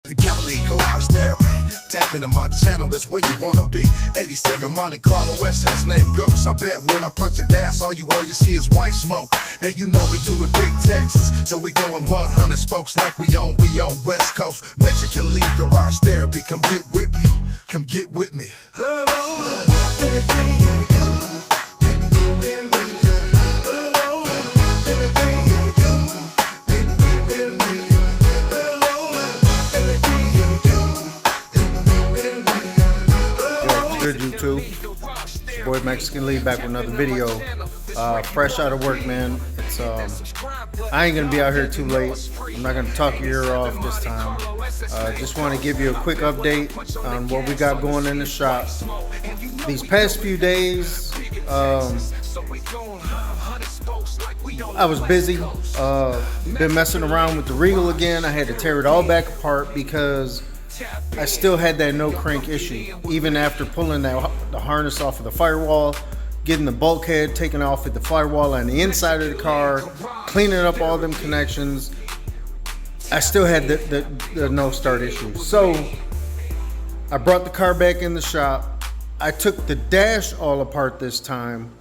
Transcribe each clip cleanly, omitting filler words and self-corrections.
The Galilee garage there. Tap into my channel, that's where you wanna be. 87 Monte Carlo SS name Ghost. I bet when I punch the gas, all you see is white smoke. And you know we do it big Texas, so we going 100 spokes like we on West Coast. Mexican lead garage therapy, come get with me, come get with me. Good YouTube, it's your boy Mexican Lee back with another video. Fresh out of work, man. It's I ain't gonna be out here too late. I'm not gonna talk your ear off this time. Just want to give you a quick update on what we got going in the shop. These past few days, I was busy. Been messing around with the Regal again. I had to tear it all back apart because I still had that no crank issue, even after pulling the harness off of the firewall, getting the bulkhead taken off at the firewall on the inside of the car, cleaning up all them connections. I still had the no start issue. So I brought the car back in the shop. I took the dash all apart this time.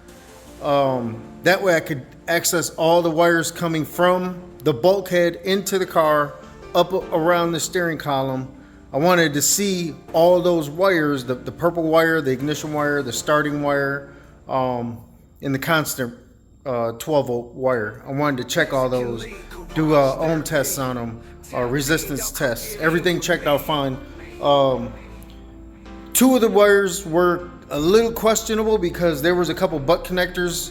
That way I could access all the wires coming from the bulkhead into the car, up around the steering column. I wanted to see all those wires, the purple wire, the ignition wire, the starting wire, and the constant 12-volt wire. I wanted to check all those, do ohm tests on them, resistance tests. Everything checked out fine. Two of the wires were a little questionable because there was a couple butt connectors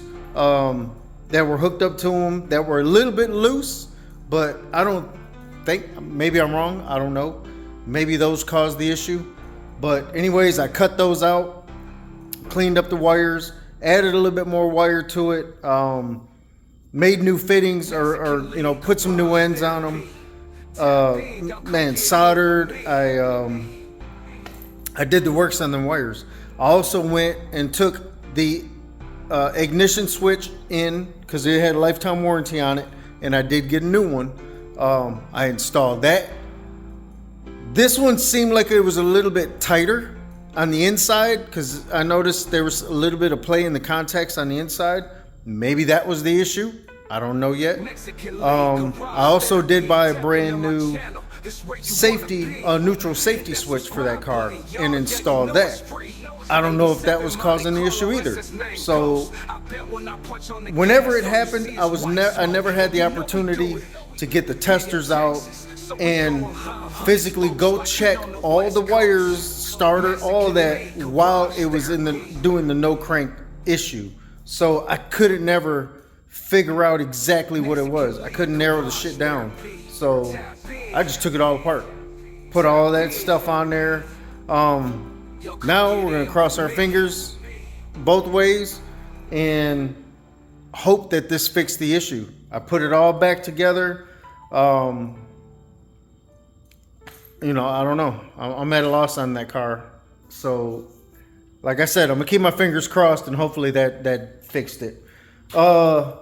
that were hooked up to them that were a little bit loose, but I don't think, maybe I'm wrong, I don't know. Maybe those caused the issue. But anyways, I cut those out, cleaned up the wires, added a little bit more wire to it, made new fittings or you know, put some new ends on them. Man, soldered. I did the works on them wires. I also went and took the ignition switch in because it had a lifetime warranty on it, and I did get a new one. I installed that. This one seemed like it was a little bit tighter on the inside because I noticed there was a little bit of play in the contacts on the inside. Maybe that was the issue. I don't know yet. I also did buy a brand new neutral safety switch for that car and installed that. I don't know if that was causing the issue either. So whenever it happened, I never had the opportunity to get the testers out and physically go check all the wires, starter, all that while it was doing the no crank issue. So I couldn't never figure out exactly what it was. I couldn't narrow the shit down. So I just took it all apart, put all that stuff on there. Now we're gonna cross our fingers both ways and hope that this fixed the issue. I put it all back together. You know, I don't know. I'm at a loss on that car. So, like I said, I'm gonna keep my fingers crossed and hopefully that fixed it. I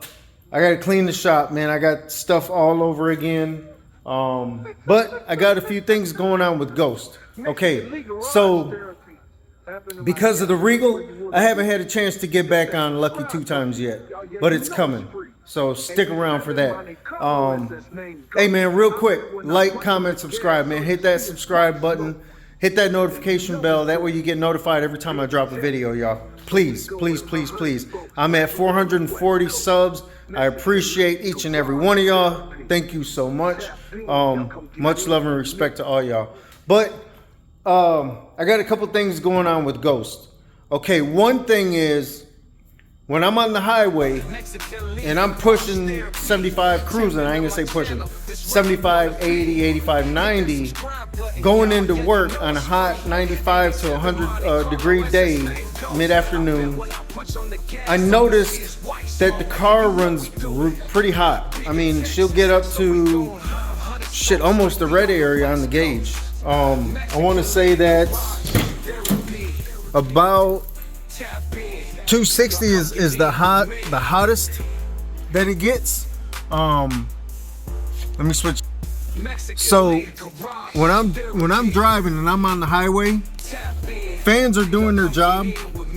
gotta clean the shop, man. I got stuff all over again. But I got a few things going on with Ghost. Okay, so because of the Regal, I haven't had a chance to get back on Lucky 2 times yet, but it's coming. So stick around for that. Hey man, real quick, like, comment, subscribe, man. Hit that subscribe button. Hit that notification bell. That way you get notified every time I drop a video, y'all. Please, please, please, please. I'm at 440 subs. I appreciate each and every one of y'all. Thank you so much. Much love and respect to all y'all. But I got a couple things going on with Ghost. Okay, one thing is, when I'm on the highway and I'm pushing 75 cruising, I ain't gonna say pushing, 75, 80, 85, 90, going into work on a hot 95 to 100 degree day, mid-afternoon, I noticed that the car runs pretty hot. I mean, she'll get up to, shit, almost the red area on the gauge. I wanna say that about 260 is the hottest that it gets. Let me switch. So when I'm driving and I'm on the highway, fans are doing their job,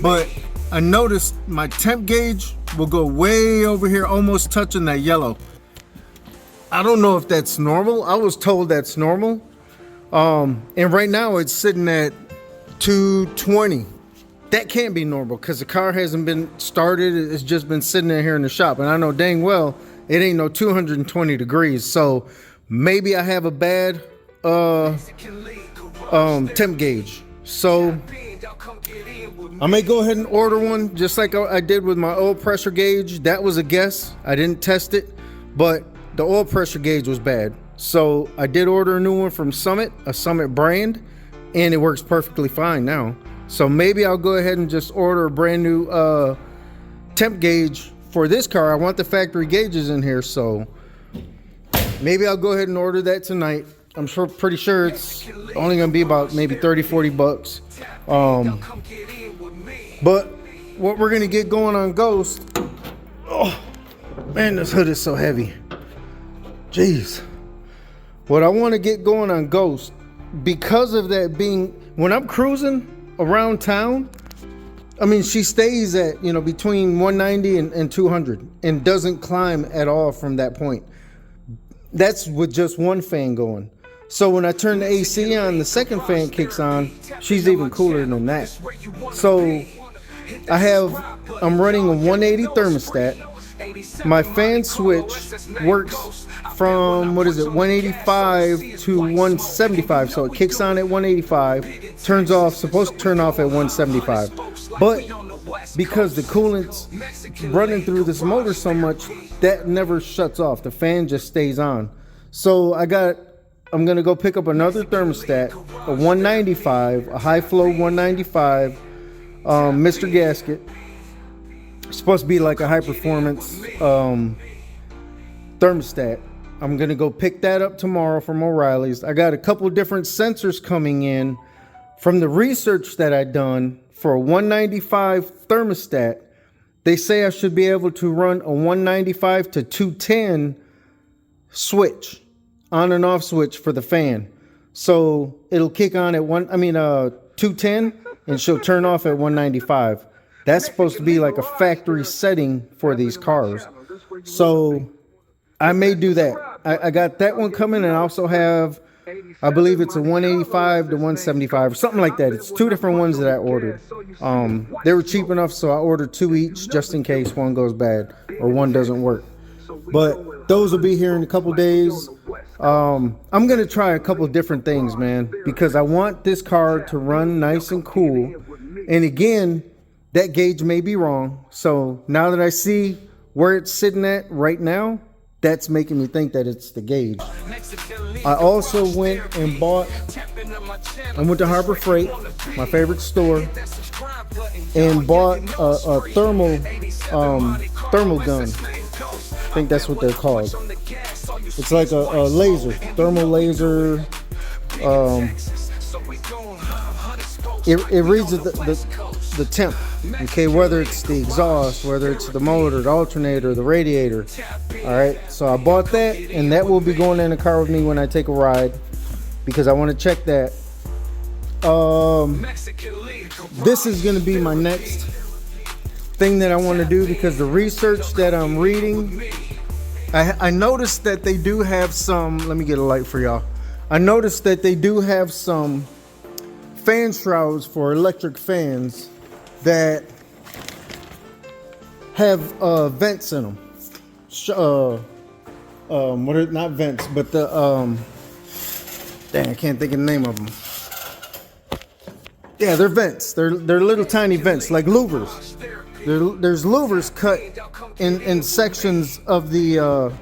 but I noticed my temp gauge will go way over here, almost touching that yellow. I don't know if that's normal. I was told that's normal. And right now it's sitting at 220. That can't be normal because the car hasn't been started. It's just been sitting in here in the shop. And I know dang well it ain't no 220 degrees. So maybe I have a bad temp gauge. So I may go ahead and order one just like I did with my oil pressure gauge. That was a guess. I didn't test it, but the oil pressure gauge was bad. So I did order a new one from Summit, a Summit brand, and it works perfectly fine now. So maybe I'll go ahead and just order a brand new temp gauge for this car. I want the factory gauges in here, so maybe I'll go ahead and order that tonight. I'm pretty sure it's only gonna be about maybe 30-40 bucks. But what we're gonna get going on Ghost, oh man, this hood is so heavy. Jeez. What I want to get going on Ghost, because of that being, when I'm cruising around town, I mean, she stays at, you know, between 190 and 200 and doesn't climb at all from that point. That's with just one fan going. So when I turn the AC on, the second fan kicks on, she's even cooler than that. So I'm running a 180 thermostat. My fan switch works from, 185 to 175. So it kicks on at 185, turns off, supposed to turn off at 175. But because the coolant's running through this motor so much, that never shuts off. The fan just stays on. So I'm gonna go pick up another thermostat, a 195, a high flow 195, Mr. Gasket. It's supposed to be like a high performance thermostat. I'm gonna go pick that up tomorrow from O'Reilly's. I got a couple different sensors coming in from the research that I done for a 195 thermostat. They say I should be able to run a 195 to 210 switch, on and off switch for the fan. So it'll kick on at 210 and she'll turn off at 195. That's supposed to be like a factory setting for these cars. So I may do that. I got that one coming, and I also have, I believe it's a 185 to 175 or something like that. It's two different ones that I ordered. They were cheap enough, so I ordered two each just in case one goes bad or one doesn't work. But those will be here in a couple days. I'm going to try a couple different things, man, because I want this car to run nice and cool. And again, that gauge may be wrong. So now that I see where it's sitting at right now, that's making me think that it's the gauge. I also went to Harbor Freight, my favorite store, and bought a thermal gun. I think that's what they're called. It's like a laser, thermal laser. It reads the temp, okay, whether it's the exhaust, whether it's the motor, the alternator, the radiator. All right, so I bought that, and that will be going in the car with me when I take a ride, because I want to check that. This is going to be my next thing that I want to do, because the research that I'm reading, I noticed that they do have some, let me get a light for y'all. I noticed that they do have some fan shrouds for electric fans that have vents in them. Not vents, but the dang, I can't think of the name of them. Yeah, they're vents. They're little tiny vents, like louvers. There's louvers cut in sections of the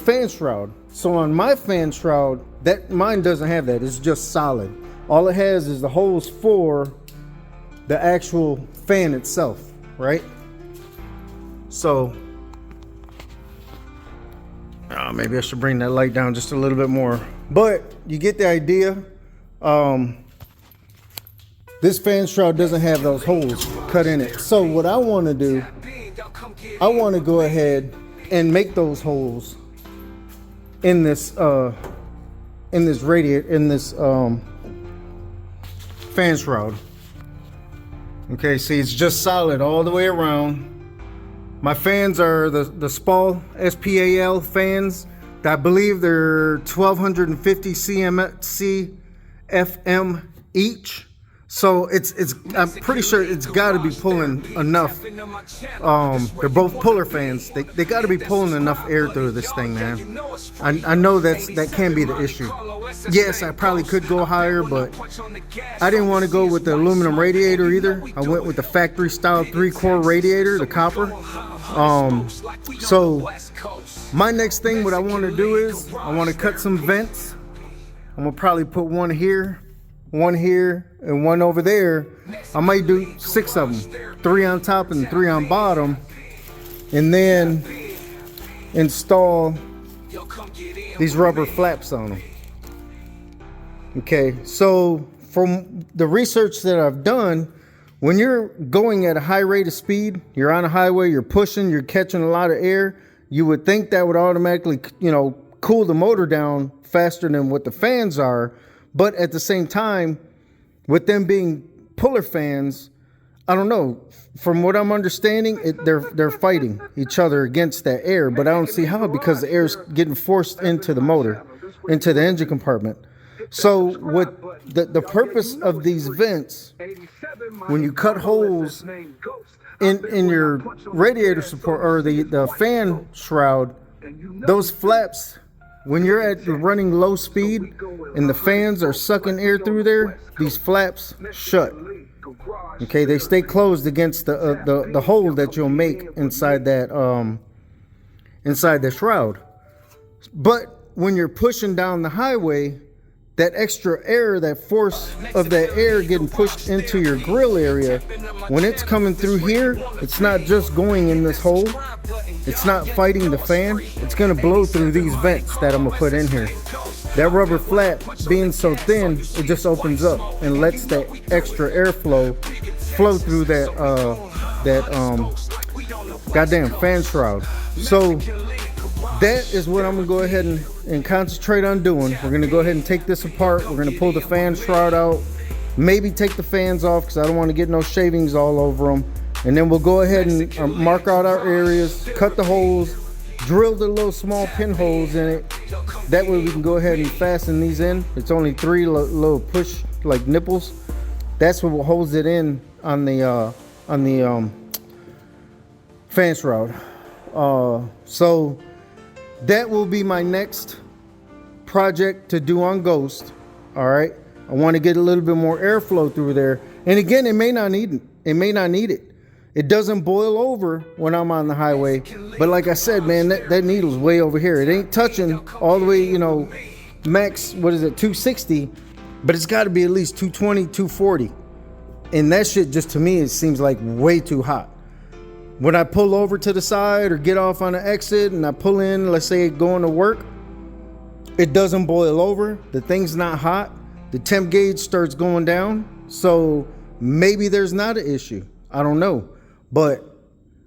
fan shroud. So on my fan shroud, mine doesn't have that. It's just solid. All it has is the holes for the actual fan itself, right? So maybe I should bring that light down just a little bit more, but you get the idea. This fan shroud doesn't have those holes cut in it. So what I want to do, I want to go ahead and make those holes in this radiator, in this fan shroud. Okay, see, it's just solid all the way around. My fans are the SPAL, SPAL fans. I believe they're 1250 CFM each. So I'm pretty sure it's got to be pulling enough. They're both puller fans. They got to be pulling enough air through this thing, man. I know that can be the issue. Yes, I probably could go higher, but I didn't want to go with the aluminum radiator either. I went with the factory style 3-core radiator, the copper. So my next thing, what I want to do is I want to cut some vents. I'm gonna probably put one here, and one over there. I might do 6 of them, 3 on top and 3 on bottom, and then install these rubber flaps on them. Okay, so from the research that I've done, when you're going at a high rate of speed, you're on a highway, you're pushing, you're catching a lot of air, you would think that would automatically, cool the motor down faster than what the fans are. But at the same time, with them being puller fans, I don't know. From what I'm understanding, they're fighting each other against that air, but I don't see how, because the air is getting forced into the motor, into the engine compartment. So what the purpose of these vents, when you cut holes in your radiator support or the fan shroud, those flaps, when you're at running low speed and the fans are sucking air through there, these flaps shut. Okay, they stay closed against the hole that you'll make inside that shroud. But when you're pushing down the highway, that extra air, that force of that air getting pushed into your grill area, when it's coming through here, it's not just going in this hole. It's not fighting the fan. It's gonna blow through these vents that I'm gonna put in here. That rubber flap being so thin, it just opens up and lets that extra airflow flow through that goddamn fan shroud. So that is what I'm gonna go ahead and concentrate on doing. We're gonna go ahead and take this apart. We're gonna pull the fan shroud out, maybe take the fans off because I don't want to get no shavings all over them. And then we'll go ahead and mark out our areas, cut the holes, drill the little small pinholes in it. That way we can go ahead and fasten these in. It's only 3 little push like nipples. That's what holds it in on the fan shroud. So that will be my next project to do on Ghost. All right, I want to get a little bit more airflow through there. And again, it may not need it. It doesn't boil over when I'm on the highway. But like I said, man, that needle's way over here. It ain't touching all the way, max, 260. But it's got to be at least 220, 240. And that shit, just to me, it seems like way too hot. When I pull over to the side or get off on an exit and I pull in, let's say going to work, it doesn't boil over. The thing's not hot. The temp gauge starts going down. So maybe there's not an issue. I don't know. But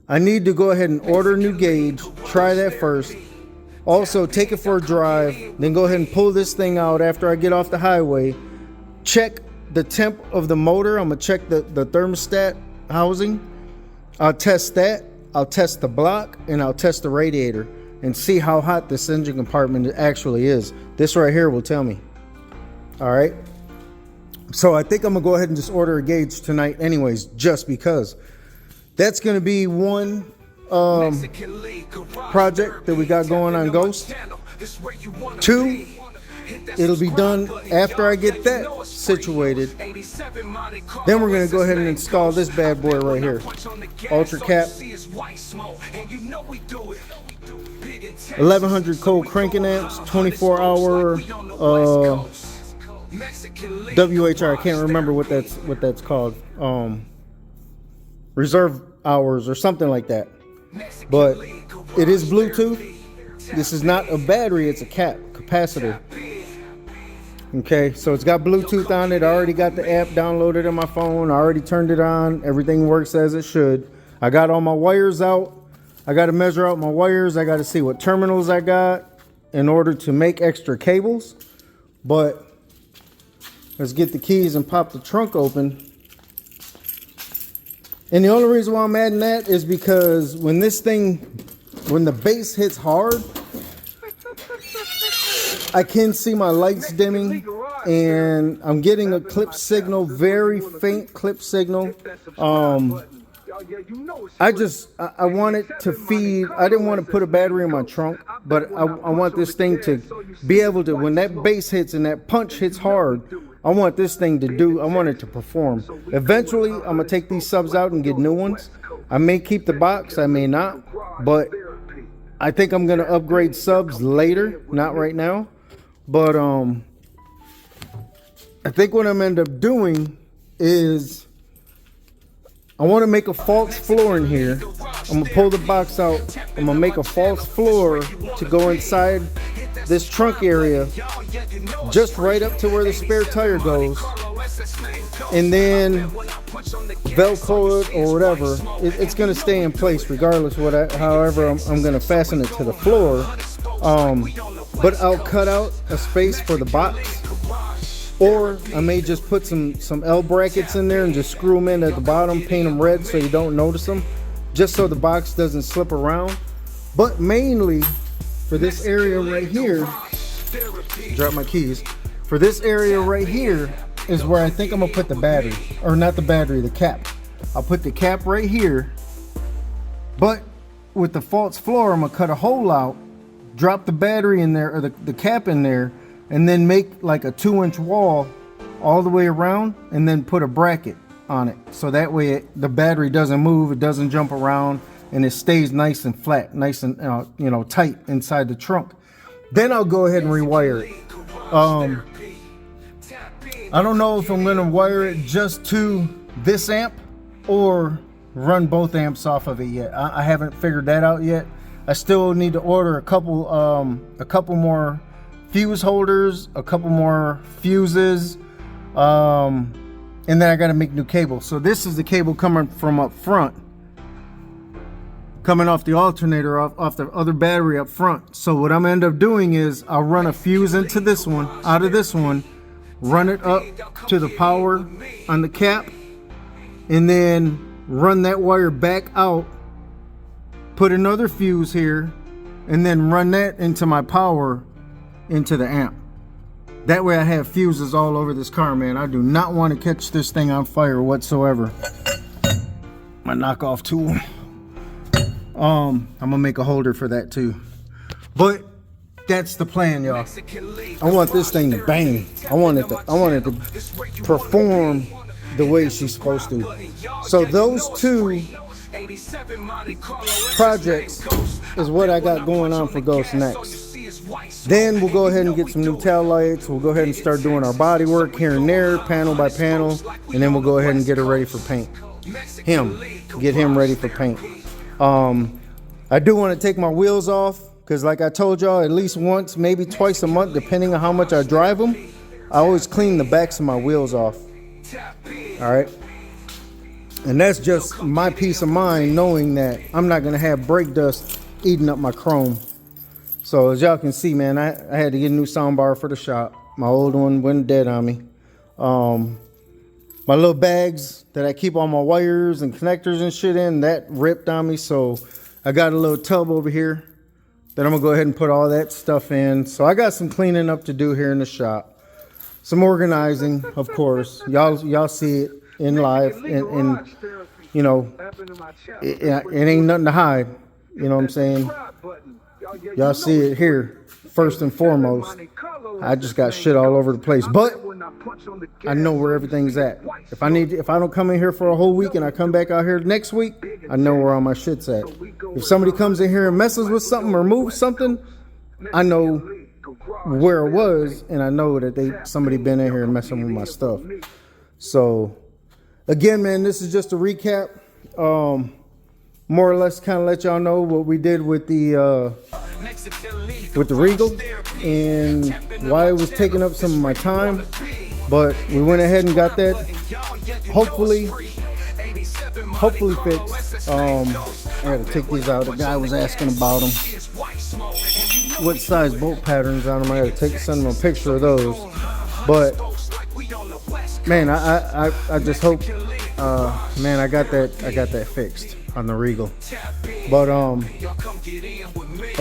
I need to go ahead and order a new gauge. Try that first. Also, take it for a drive. Then go ahead and pull this thing out after I get off the highway. Check the temp of the motor. I'm going to check the thermostat housing. I'll test that, I'll test the block, and I'll test the radiator and see how hot this engine compartment actually is. This right here will tell me. All right. So I think I'm gonna go ahead and just order a gauge tonight anyways, just because. That's gonna be one project that we got going on Ghost. 2, it'll be done after I get that situated. Then we're going to go ahead and install this bad boy right here. Ultra Cap 1100 cold cranking amps, 24-hour WHR. I can't remember what that's called. Reserve hours or something like that. But it is Bluetooth. This is not a battery, it's a capacitor. Okay, so it's got Bluetooth on it. I already got the app downloaded on my phone. I already turned it on. Everything works as it should. I got all my wires out. I got to measure out my wires. I got to see what terminals I got. in order to make extra cables. But let's get the keys and pop the trunk open. And the only reason why I'm adding that is because when the bass hits hard, I can see my lights dimming, and I'm getting a clip signal, very faint clip signal. I want it to feed. I didn't want to put a battery in my trunk, but I want this thing to be able to, when that bass hits and that punch hits hard, I want this thing to do, I want it to perform. Eventually, I'm going to take these subs out and get new ones. I may keep the box, I may not, but I think I'm going to upgrade subs later, not right now. But I think what I'm end up doing is I want to make a false floor in here. I'm going to pull the box out. I'm going to make a false floor to go inside this trunk area, just right up to where the spare tire goes, and then Velcro it or whatever. It's going to stay in place regardless of however I'm going to fasten it to the floor. But I'll cut out a space for the box, or I may just put some L brackets in there and just screw them in at the bottom, paint them red so you don't notice them, just so the box doesn't slip around. But mainly for this area right here, drop my keys. For this area right here is where I think I'm gonna put the battery, or not the battery, the cap. I'll put the cap right here, but with the false floor, I'm gonna cut a hole out, drop the battery in there, or the cap in there, and then make like a 2-inch wall all the way around, and then put a bracket on it. So that way the battery doesn't move, it doesn't jump around, and it stays nice and flat, nice and tight inside the trunk. Then I'll go ahead and rewire it. I don't know if I'm gonna wire it just to this amp or run both amps off of it yet. I haven't figured that out yet. I still need to order a couple more fuse holders, a couple more fuses, and then I gotta make new cables. So this is the cable coming from up front, coming off the alternator, off the other battery up front. So what I'm gonna end up doing is I'll run a fuse into this one, out of this one, run it up to the power on the cap, and then run that wire back out, put another fuse here, and then run that into my power into the amp. That way I have fuses all over this car, man. I do not want to catch this thing on fire whatsoever. My knockoff tool. I'm gonna make a holder for that too. But that's the plan, y'all. I want this thing to bang. I want it to perform the way she's supposed to. So those two projects is what I got going on for Ghost next. Then we'll go ahead and get some new tail lights. We'll go ahead and start doing our body work here and there, panel by panel, and then we'll go ahead and get it ready for paint. Get him ready for paint. I do want to take my wheels off, because like I told y'all, at least once, maybe twice a month, depending on how much I drive them, I always clean the backs of my wheels off. All right. And that's just my peace of mind, knowing that I'm not going to have brake dust eating up my chrome. So as y'all can see, man, I had to get a new soundbar for the shop. My old one went dead on me. My little bags that I keep all my wires and connectors and shit in, that ripped on me. So I got a little tub over here that I'm gonna go ahead and put all that stuff in. So I got some cleaning up to do here in the shop. Some organizing, of course. Y'all see it in live, and you know, it ain't nothing to hide. You know what I'm saying? Y'all see it here first and foremost. I just got shit all over the place, but I know where everything's at. If I don't come in here for a whole week and I come back out here next week, I know where all my shit's at. If somebody comes in here and messes with something or moves something, I know where it was, and I know that somebody been in here and messing with my stuff. So again, man, this is just a recap. More or less kind of let y'all know what we did with the Regal and why it was taking up some of my time, but we went ahead and got that hopefully fixed. I gotta take these out. The guy was asking about them. what size bolt patterns on them. I gotta send them a picture of those. But man, I just hope, man, I got that fixed on the Regal. But oh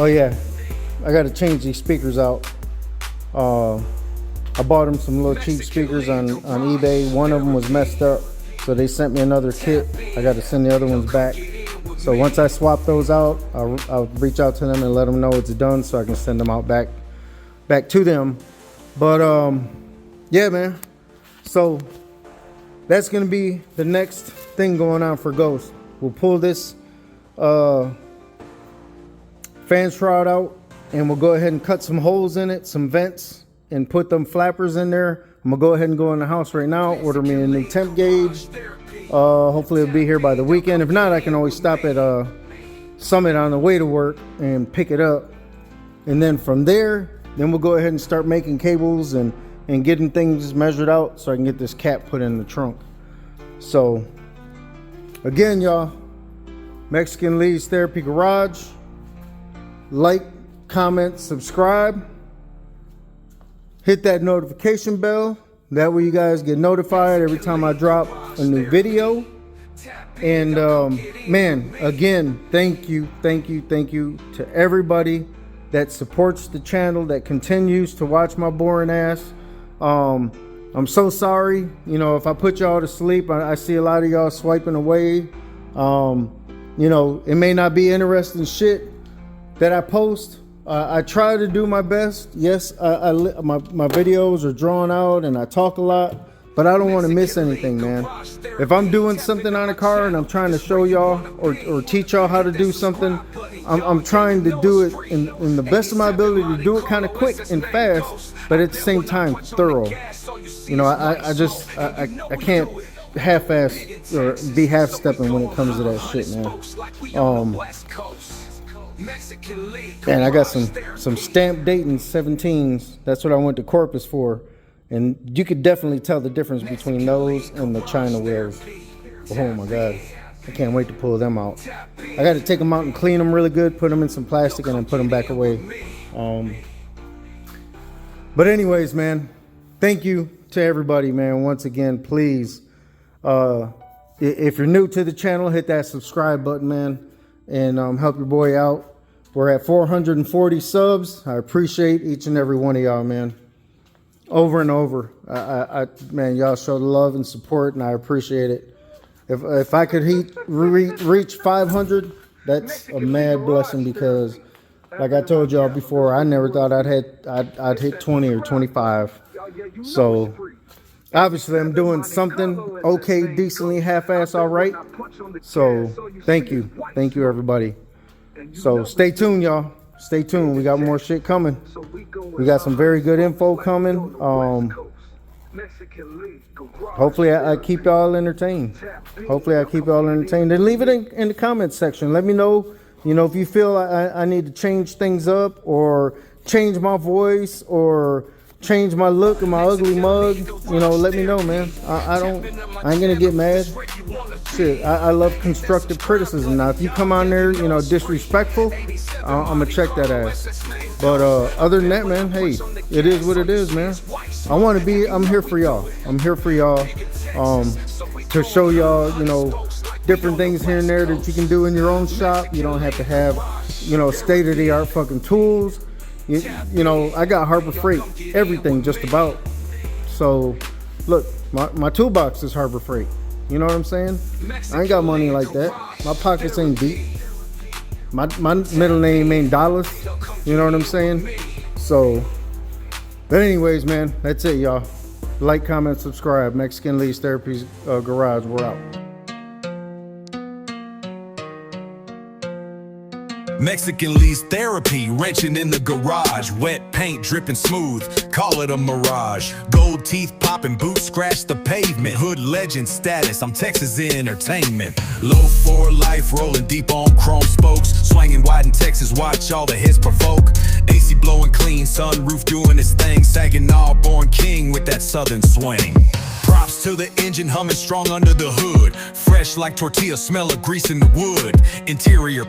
yeah, I gotta change these speakers out. I bought them some little cheap speakers on eBay. One of them was messed up, so they sent me another kit. I got to send the other ones back. So once I swap those out, I'll reach out to them and let them know it's done, so I can send them out back to them. But yeah, man. So that's gonna be the next thing going on for Ghost. We'll pull this fan shroud out, and we'll go ahead and cut some holes in it, some vents, and put them flappers in there. I'm gonna go ahead and go in the house right now, order me a new temp gauge. Hopefully it'll be here by the weekend. If not, I can always stop at Summit on the way to work and pick it up. And then from there, then we'll go ahead and start making cables and getting things measured out so I can get this cap put in the trunk. So again, y'all, Mexican Lee's Therapy Garage. Like, comment, subscribe. Hit that notification bell. That way you guys get notified every time I drop a new video. And man, again, thank you to everybody that supports the channel, that continues to watch my boring ass. I'm so sorry, you know, if I put y'all to sleep. I see a lot of y'all swiping away. You know, it may not be interesting shit that I post. I try to do my best. Yes, my videos are drawn out and I talk a lot, but I don't want to miss anything, man. If I'm doing something on a car and I'm trying to show y'all or teach y'all how to do something, I'm trying to do it in the best of my ability to do it kind of quick and fast, but at the same time thorough. You know, I can't half-ass or be half-stepping when it comes to that shit, man. Man, I got some stamped Dayton 17s. That's what I went to Corpus for, and you could definitely tell the difference between those and the China wheels. Oh my god, I can't wait to pull them out. I got to take them out and clean them really good, put them in some plastic, and then put them back away. But anyways, man, thank you to everybody, man. Once again, please, if you're new to the channel, hit that subscribe button, man, and help your boy out. We're at 440 subs. I appreciate each and every one of y'all, man. Over and over. Man, y'all show the love and support, and I appreciate it. If I could reach 500, that's a mad blessing, because like I told y'all before, I never thought I'd hit 20 or 25. So obviously I'm doing something okay, decently half-ass all right. So thank you everybody. So stay tuned, y'all. Stay tuned. We got more shit coming. We got some very good info coming. Hopefully I keep y'all entertained. And leave it in the comments section. Let me know, you know, if you feel I need to change things up, or change my voice, or change my look and my ugly mug. You know, let me know, man. I ain't gonna get mad. Shit, I love constructive criticism. Now, if you come on there, you know, disrespectful, I'm gonna check that ass. But other than that, man, hey, it is what it is, man. I'm here for y'all. I'm here for y'all to show y'all, you know, different things here and there that you can do in your own shop. You don't have to have, you know, state-of-the-art fucking tools. You know, I got Harbor Freight, everything just about. So, look, my toolbox is Harbor Freight. You know what I'm saying? I ain't got money like that. My pockets ain't deep. My middle name ain't Dallas. You know what I'm saying? So, but anyways, man, that's it, y'all. Like, comment, subscribe. Mexican Lee's Therapy Garage. We're out. Mexican Lee's Therapy, wrenching in the garage. Wet paint dripping smooth, call it a mirage. Gold teeth popping, boots scratch the pavement. Hood legend status, I'm Texas entertainment. Low for life, rolling deep on chrome spokes. Swinging wide in Texas, watch all the hits provoke. AC blowing clean, sunroof doing its thing. Saginaw born king with that southern swing. Props to the engine humming strong under the hood. Fresh like tortilla, smell of grease in the wood. Interior